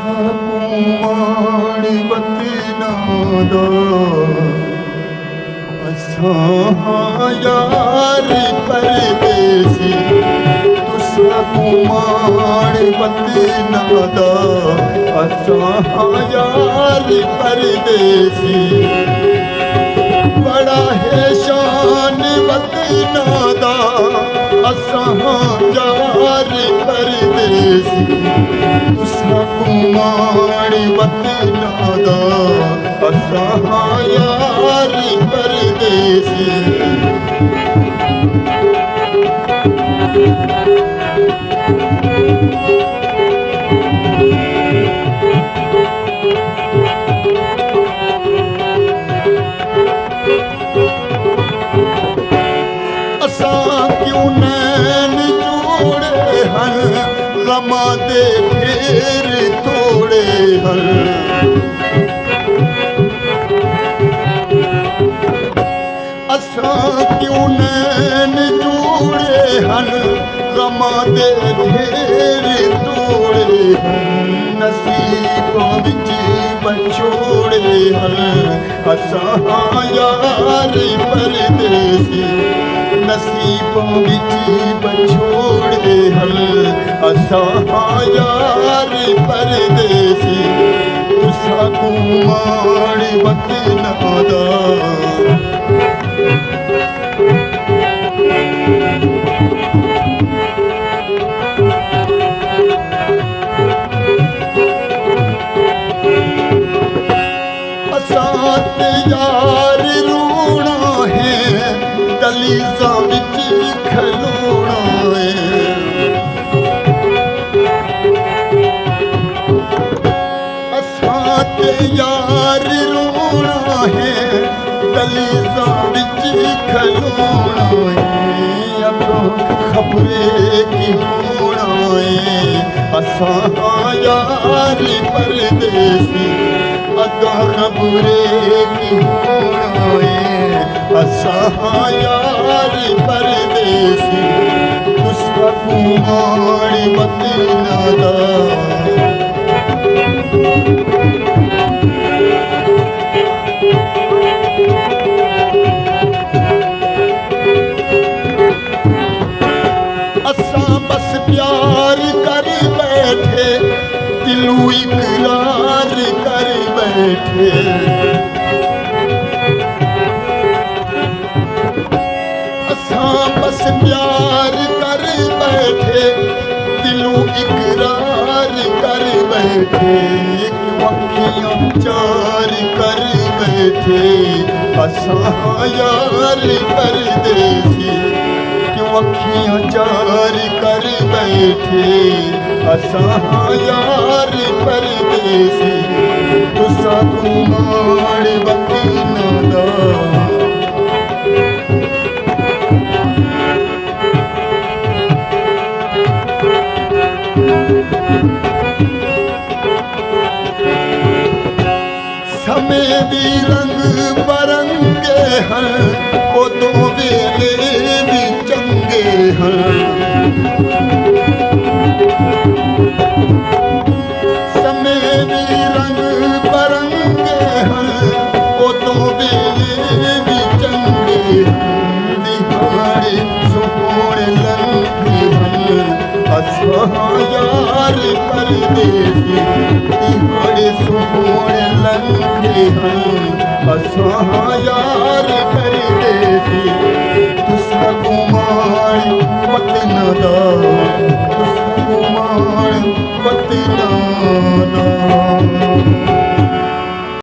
कुमार बतना दा असां यार परदेसी तुसा कुमार बतना दा असां यार परदेसी बड़ा है शान बतना दा असां यार परदेसी तुसा कुमार बतना दा असां यार परदेसी गमां दे फेर तोड़े हन असां क्यों नैन जोड़े हन गमां दे फेर तोड़े हन नसीबां विच बछोड़े हन असां यार परदेसी नसीबां विच बछोड़े हन असां यार परदेसी तुसा कुमार बतना दा असां ते यार रोना है दलीज़ां विच खलोना है यार रोना है दलीज़ां विच खलोना है अगों खबरे की होना है असां यार परदेसी अगों खबरे की होना है असां यार परदेसी तुसा कुमार बतना दा बस प्यार कर बैठे दिलों इकरार कर बैठे असां बस प्यार कर बैठे दिलों इकरार कर बैठे क्यों अखियां चार कर बैठे असां यार परदेसी अखियां चार कर बैठे असां यार परदेसी तुसा कुमार बतना दा समय भी रंग बरंगे हैं उदों वेले भी चंगे हैं समय भी रंग बरंगे हैं उदों वेले भी चंगे हैं दिहाड़े सोहणे लंघे हैं असां यार परदेसी दिहाड़े सोहणे लंघे हैं असां यार परदेसी तुसा कुमार बतना दा तुसा कुमार बतना दा